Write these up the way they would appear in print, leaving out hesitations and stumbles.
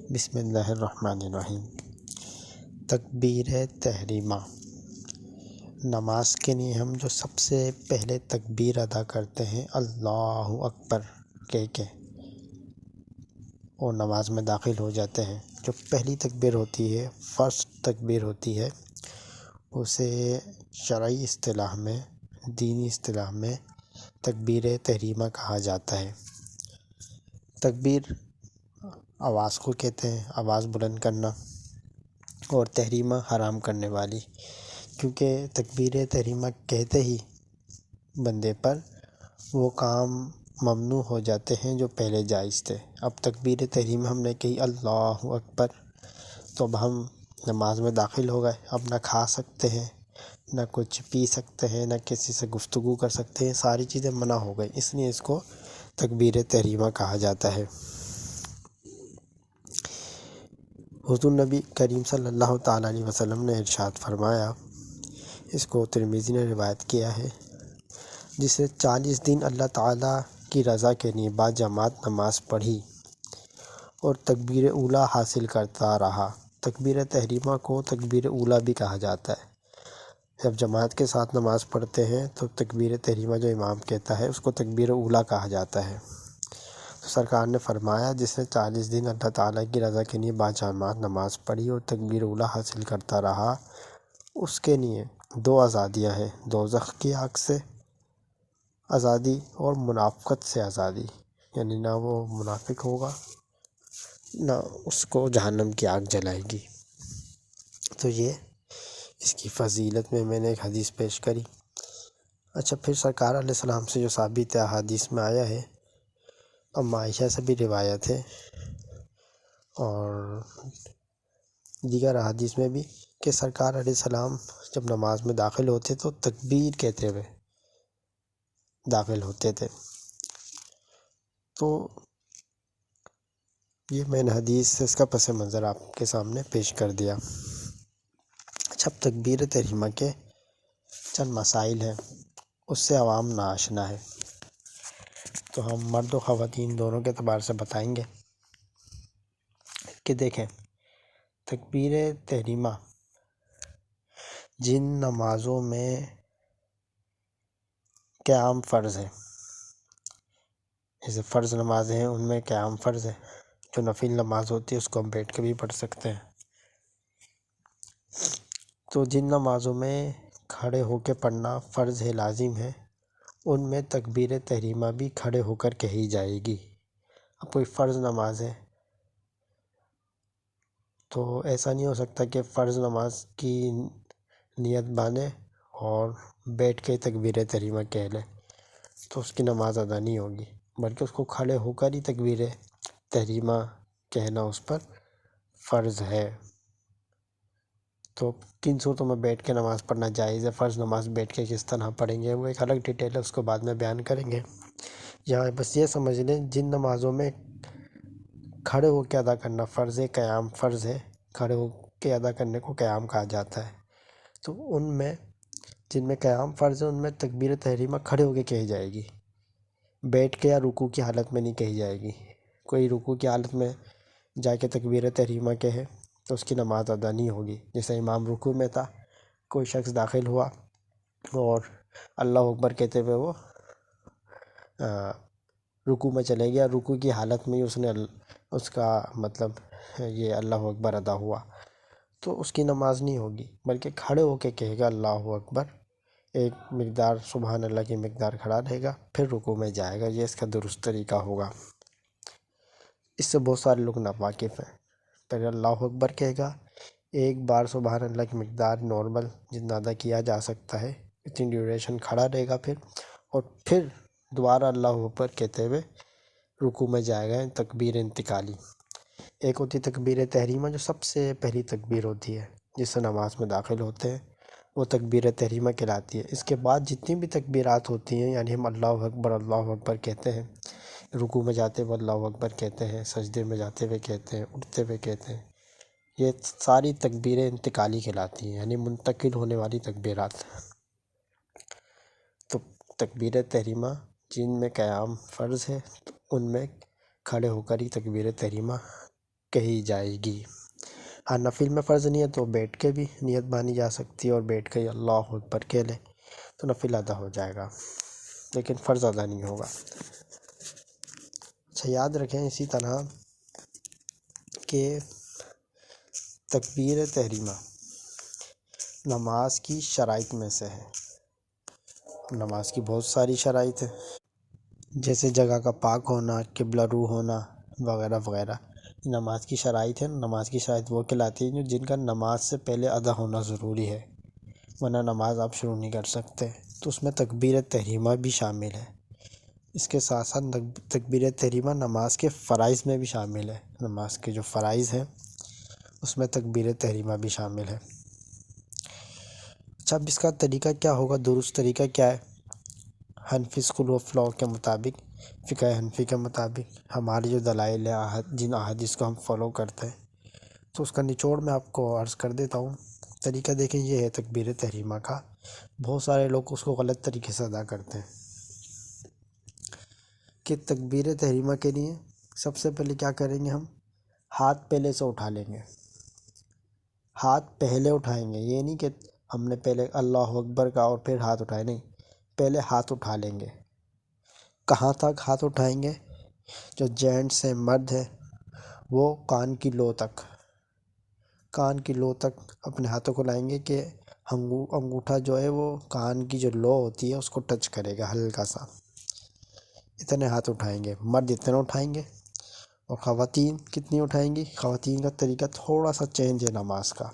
بسم اللہ الرحمن الرحیم۔ تکبیر تحریمہ۔ نماز کے لیے ہم جو سب سے پہلے تکبیر ادا کرتے ہیں اللہ اکبر کہہ کے اور نماز میں داخل ہو جاتے ہیں، جو پہلی تکبیر ہوتی ہے، فرسٹ تکبیر ہوتی ہے، اسے شرعی اصطلاح میں، دینی اصطلاح میں تکبیر تحریمہ کہا جاتا ہے۔ تکبیر آواز کو کہتے ہیں، آواز بلند کرنا، اور تحریمہ حرام کرنے والی، کیونکہ تکبیر تحریمہ کہتے ہی بندے پر وہ کام ممنوع ہو جاتے ہیں جو پہلے جائز تھے۔ اب تکبیر تحریمہ ہم نے کہی اللہ اکبر، تو اب ہم نماز میں داخل ہو گئے، اب نہ کھا سکتے ہیں، نہ کچھ پی سکتے ہیں، نہ کسی سے گفتگو کر سکتے ہیں، ساری چیزیں منع ہو گئی، اس لیے اس کو تکبیر تحریمہ کہا جاتا ہے۔ حضور نبی کریم صلی اللہ تعالیٰ علیہ وسلم نے ارشاد فرمایا، اس کو ترمذی نے روایت کیا ہے، جسے 40 دن اللہ تعالیٰ کی رضا کے لیے باجماعت نماز پڑھی اور تکبیر اولیٰ حاصل کرتا رہا۔ تکبیر تحریمہ کو تکبیر اولیٰ بھی کہا جاتا ہے۔ جب جماعت کے ساتھ نماز پڑھتے ہیں تو تکبیر تحریمہ جو امام کہتا ہے اس کو تکبیر اولیٰ کہا جاتا ہے۔ تو سرکار نے فرمایا، جس نے 40 دن اللہ تعالیٰ کی رضا کے لیے باجماعت نماز پڑھی اور تکبیر اولیٰ حاصل کرتا رہا، اس کے لیے 2 آزادیاں ہیں، دوزخ کی آگ سے آزادی اور منافقت سے آزادی، یعنی نہ وہ منافق ہوگا نہ اس کو جہنم کی آگ جلائے گی۔ تو یہ اس کی فضیلت میں نے ایک حدیث پیش کری۔ اچھا، پھر سرکار علیہ السلام سے جو ثابت ہے احادیث میں آیا ہے، ام عائشہ سے بھی روایت ہے اور دیگر احادیث میں بھی، کہ سرکار علیہ السلام جب نماز میں داخل ہوتے تو تکبیر کہتے ہوئے داخل ہوتے تھے۔ تو یہ میں نے حدیث سے اس کا پس منظر آپ کے سامنے پیش کر دیا۔ اچھا، تکبیر تحریمہ کے چند مسائل ہیں، اس سے عوام ناآشنا ہے، تو ہم مرد و خواتین دونوں کے اعتبار سے بتائیں گے کہ دیکھیں، تکبیر تحریمہ جن نمازوں میں قیام فرض ہے، جیسے فرض نمازیں ہیں ان میں قیام فرض ہے، جو نفل نماز ہوتی ہے اس کو ہم بیٹھ کے بھی پڑھ سکتے ہیں۔ تو جن نمازوں میں کھڑے ہو کے پڑھنا فرض ہے، لازم ہے، ان میں تکبیر تحریمہ بھی کھڑے ہو کر کہی جائے گی۔ اب کوئی فرض نماز ہے تو ایسا نہیں ہو سکتا کہ فرض نماز کی نیت باندھے اور بیٹھ کے تکبیر تحریمہ کہہ لے، تو اس کی نماز ادا نہیں ہوگی، بلکہ اس کو کھڑے ہو کر ہی تکبیر تحریمہ کہنا اس پر فرض ہے۔ تو کن صورتوں میں بیٹھ کے نماز پڑھنا جائز ہے، فرض نماز بیٹھ کے کس طرح پڑھیں گے، وہ ایک الگ ڈیٹیل ہے، اس کو بعد میں بیان کریں گے۔ یہاں بس یہ سمجھ لیں، جن نمازوں میں کھڑے ہو کے ادا کرنا فرض ہے، قیام فرض ہے، کھڑے ہو کے ادا کرنے کو قیام کہا جاتا ہے، تو ان میں جن میں قیام فرض ہے ان میں تکبیر تحریمہ کھڑے ہو کے کہی جائے گی، بیٹھ کے یا رکوع کی حالت میں نہیں کہی جائے گی۔ کوئی رکوع کی حالت میں جا کے تکبیر تحریمہ کہے تو اس کی نماز ادا نہیں ہوگی۔ جیسے امام رکوع میں تھا، کوئی شخص داخل ہوا اور اللہ اکبر کہتے ہوئے وہ رکوع میں چلے گیا، رکوع کی حالت میں ہی اس کا مطلب یہ اللہ اکبر ادا ہوا، تو اس کی نماز نہیں ہوگی، بلکہ کھڑے ہو کے کہے گا اللہ اکبر، ایک مقدار سبحان اللہ کی مقدار کھڑا رہے گا، پھر رکوع میں جائے گا، یہ اس کا درست طریقہ ہوگا۔ اس سے بہت سارے لوگ ناواقف ہیں۔ پہلے اللہ اکبر کہے گا، ایک بار سبحان اللہ کی مقدار نارمل جتنا ادا کیا جا سکتا ہے اتنی ڈیوریشن کھڑا رہے گا، پھر دوبارہ اللہ اکبر کہتے ہوئے رکوع میں جائے گا، تکبیر انتقالی۔ ایک ہوتی تکبیر تحریمہ جو سب سے پہلی تکبیر ہوتی ہے جس سے نماز میں داخل ہوتے ہیں، وہ تکبیر تحریمہ کہلاتی ہے۔ اس کے بعد جتنی بھی تکبیرات ہوتی ہیں، یعنی ہم اللہ اکبر کہتے ہیں، رکوع میں جاتے ہوئے اللہ اکبر کہتے ہیں، سجدے میں جاتے ہوئے کہتے ہیں، اٹھتے ہوئے کہتے ہیں، یہ ساری تکبیریں انتقالی کہلاتی ہیں، یعنی منتقل ہونے والی تکبیرات۔ تو تکبیر تحریمہ جن میں قیام فرض ہے، تو ان میں کھڑے ہو کر ہی تکبیر تحریمہ کہی جائے گی۔ ہاں نفل میں فرض نہیں ہے تو بیٹھ کے بھی نیت بانی جا سکتی ہے، اور بیٹھ کے اللہ اکبر کہہ لے تو نفل ادا ہو جائے گا، لیکن فرض ادا نہیں ہوگا۔ اچھا یاد رکھیں اسی طرح کہ تکبیر تحریمہ نماز کی شرائط میں سے ہے۔ نماز کی بہت ساری شرائط ہیں، جیسے جگہ کا پاک ہونا، قبلہ رو ہونا وغیرہ وغیرہ، نماز کی شرائط ہیں۔ نماز کی شرائط وہ کہلاتی ہیں جن کا نماز سے پہلے ادا ہونا ضروری ہے، ورنہ نماز آپ شروع نہیں کر سکتے، تو اس میں تکبیر تحریمہ بھی شامل ہے۔ اس کے ساتھ ساتھ تکبیر تحریمہ نماز کے فرائض میں بھی شامل ہے۔ نماز کے جو فرائض ہیں اس میں تکبیر تحریمہ بھی شامل ہے۔ اچھا اب اس کا طریقہ کیا ہوگا، درست طریقہ کیا ہے؟ حنفی اسکول آف لاء کے مطابق، فقہ حنفی کے مطابق، ہمارے جو دلائل ہیں، جن احادیث کو ہم فالو کرتے ہیں، تو اس کا نچوڑ میں آپ کو عرض کر دیتا ہوں۔ طریقہ دیکھیں یہ ہے تکبیر تحریمہ کا، بہت سارے لوگ اس کو غلط طریقے سے ادا کرتے ہیں کہ تکبیر تحریمہ کے لیے سب سے پہلے کیا کریں گے، ہم ہاتھ پہلے سے اٹھا لیں گے۔ ہاتھ پہلے اٹھائیں گے، یہ نہیں کہ ہم نے پہلے اللہ اکبر کا اور پھر ہاتھ اٹھائے، نہیں، پہلے ہاتھ اٹھا لیں گے۔ کہاں تک ہاتھ اٹھائیں گے؟ جو جینٹس ہیں، مرد ہیں، وہ کان کی لو تک، کان کی لو تک اپنے ہاتھوں کو لائیں گے کہ انگوٹھا جو ہے وہ کان کی جو لو ہوتی ہے اس کو ٹچ کرے گا ہلکا سا، اتنے ہاتھ اٹھائیں گے۔ مرد اتنے اٹھائیں گے، اور خواتین کتنی اٹھائیں گی؟ خواتین کا طریقہ تھوڑا سا چینج ہے نماز کا،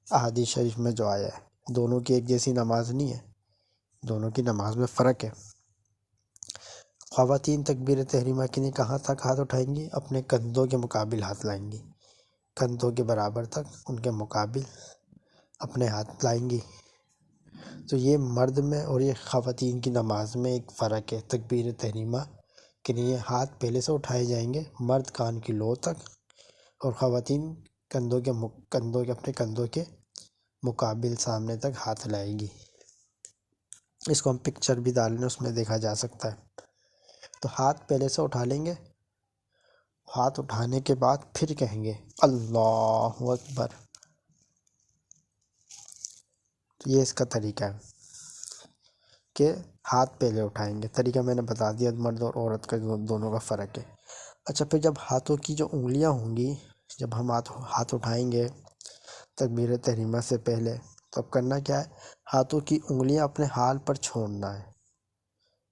احادیث شریف میں جو آیا ہے، دونوں کی ایک جیسی نماز نہیں ہے، دونوں کی نماز میں فرق ہے۔ خواتین تکبیر تحریمہ کے لیے کہاں تک ہاتھ اٹھائیں گی؟ اپنے کندھوں کے مقابل ہاتھ لائیں گی، کندھوں کے برابر تک ان کے مقابل اپنے ہاتھ لائیں گی۔ تو یہ مرد میں اور یہ خواتین کی نماز میں ایک فرق ہے۔ تکبیر تحریمہ کے لیے ہاتھ پہلے سے اٹھائے جائیں گے، مرد کان کی لو تک، اور خواتین اپنے کندھوں کے مقابل سامنے تک ہاتھ لائے گی۔ اس کو ہم پکچر بھی ڈال لیں، اس میں دیکھا جا سکتا ہے۔ تو ہاتھ پہلے سے اٹھا لیں گے، ہاتھ اٹھانے کے بعد پھر کہیں گے اللہ اکبر۔ تو یہ اس کا طریقہ ہے کہ ہاتھ پہلے اٹھائیں گے۔ طریقہ میں نے بتا دیا، مرد اور عورت کا دونوں کا فرق ہے۔ اچھا پھر جب ہاتھوں کی جو انگلیاں ہوں گی، جب ہم ہاتھ اٹھائیں گے تکبیر تحریمہ سے پہلے، تو اب کرنا کیا ہے، ہاتھوں کی انگلیاں اپنے حال پر چھوڑنا ہے،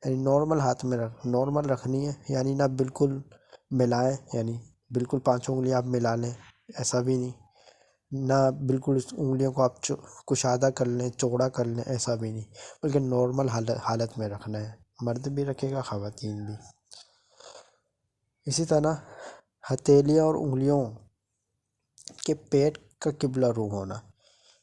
یعنی نارمل رکھنی ہے، یعنی نہ بالکل ملائیں، یعنی بالکل 5 انگلیاں آپ ملا لیں، ایسا بھی نہیں، نہ بالکل اس انگلیوں کو آپ کشادہ کر لیں، چوڑا کر لیں، ایسا بھی نہیں، بلکہ نارمل حالت میں رکھنا ہے۔ مرد بھی رکھے گا، خواتین بھی۔ اسی طرح ہتھیلیاں اور انگلیوں کے پیٹ کا قبلہ رو ہونا،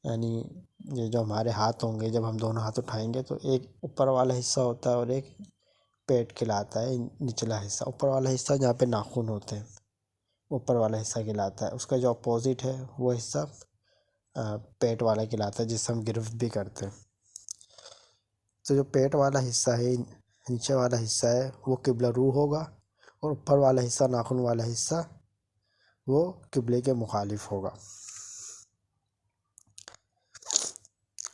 یعنی یہ جو ہمارے ہاتھ ہوں گے، جب ہم دونوں ہاتھ اٹھائیں گے تو ایک اوپر والا حصہ ہوتا ہے اور ایک پیٹ کہلاتا ہے، نچلا حصہ۔ اوپر والا حصہ جہاں پہ ناخن ہوتے ہیں، اوپر والا حصہ کہلاتا ہے، اس کا جو اپوزٹ ہے وہ حصہ پیٹ والا کہلاتا ہے، جس سے ہم گرفت بھی کرتے ہیں۔ تو جو پیٹ والا حصہ ہے، نیچے والا حصہ ہے، وہ قبلہ رو ہوگا، اور اوپر والا حصہ، ناخن والا حصہ، وہ قبلے کے مخالف ہوگا۔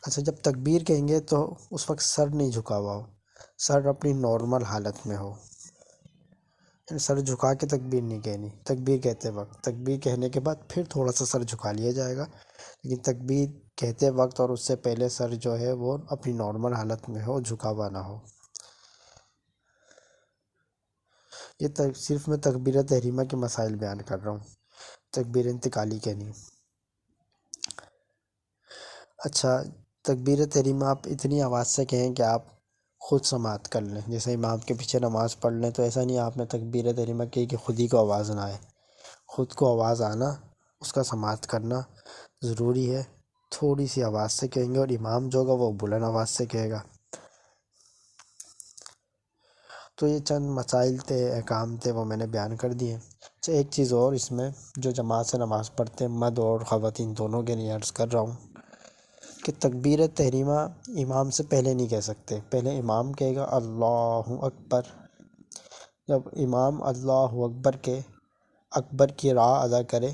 اچھا جب تکبیر کہیں گے تو اس وقت سر نہیں جھکا ہوا ہو، سر اپنی نارمل حالت میں ہو، یعنی سر جھکا کے تکبیر نہیں کہنی۔ تکبیر کہتے وقت، تکبیر کہنے کے بعد پھر تھوڑا سا سر جھکا لیا جائے گا، لیکن تکبیر کہتے وقت اور اس سے پہلے سر جو ہے وہ اپنی نارمل حالت میں ہو، جھکا ہوا نہ ہو۔ یہ صرف میں تکبیر تحریمہ کے مسائل بیان کر رہا ہوں، تکبیر انتقالی کے نہیں۔ اچھا تکبیر تحریمہ آپ اتنی آواز سے کہیں کہ آپ خود سماعت کر لیں، جیسے امام کے پیچھے نماز پڑھ لیں، تو ایسا نہیں آپ نے تکبیر تحریمہ کی کہ خود ہی کو آواز نہ آئے، خود کو آواز آنا، اس کا سماعت کرنا ضروری ہے۔ تھوڑی سی آواز سے کہیں گے، اور امام جو ہوگا وہ بلند آواز سے کہے گا۔ تو یہ چند مسائل تھے، احکام تھے، وہ میں نے بیان کر دیے۔ اچھا ایک چیز اور اس میں، جو جماعت سے نماز پڑھتے ہیں، مرد اور خواتین دونوں کے لیے عرض کر رہا ہوں کہ تکبیر تحریمہ امام سے پہلے نہیں کہہ سکتے، پہلے امام کہے گا اللہ اکبر۔ جب امام اللہ اکبر کے اکبر کی راہ ادا کرے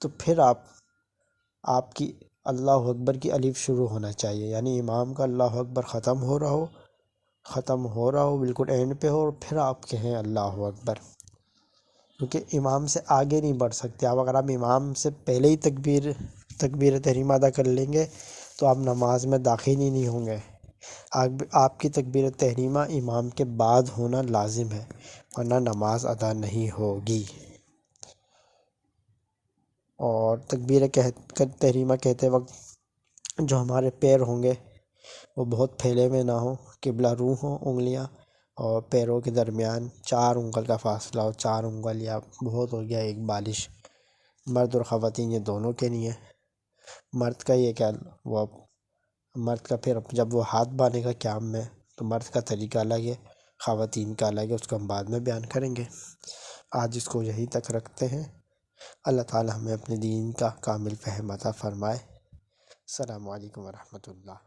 تو پھر آپ کی اللہ اکبر کی الف شروع ہونا چاہیے، یعنی امام کا اللہ اکبر ختم ہو رہا ہو بالکل اینڈ پہ ہو، اور پھر آپ کہیں اللہ اکبر، کیونکہ امام سے آگے نہیں بڑھ سکتے آپ۔ اگر آپ امام سے پہلے ہی تکبیر تحریمہ ادا کر لیں گے تو آپ نماز میں داخل ہی نہیں ہوں گے۔ آپ کی تکبیر تحریمہ امام کے بعد ہونا لازم ہے، ورنہ نماز ادا نہیں ہوگی۔ اور تکبیر تحریمہ کہتے وقت جو ہمارے پیر ہوں گے وہ بہت پھیلے ہوئے نہ ہوں، قبلہ رو ہوں انگلیاں، اور پیروں کے درمیان 4 انگل کا فاصلہ ہو۔ 4 انگل یا بہت ہو گیا ایک بالش، مرد اور خواتین یہ دونوں کے لیے۔ مرد کا یہ کیا مرد کا پھر جب وہ ہاتھ باندھے گا قیام میں تو مرد کا طریقہ الگ ہے، خواتین کا الگ ہے، اس کو ہم بعد میں بیان کریں گے۔ آج اس کو یہیں تک رکھتے ہیں۔ اللہ تعالی ہمیں اپنے دین کا کامل فہم عطا فرمائے۔ السلام علیکم ورحمۃ اللہ۔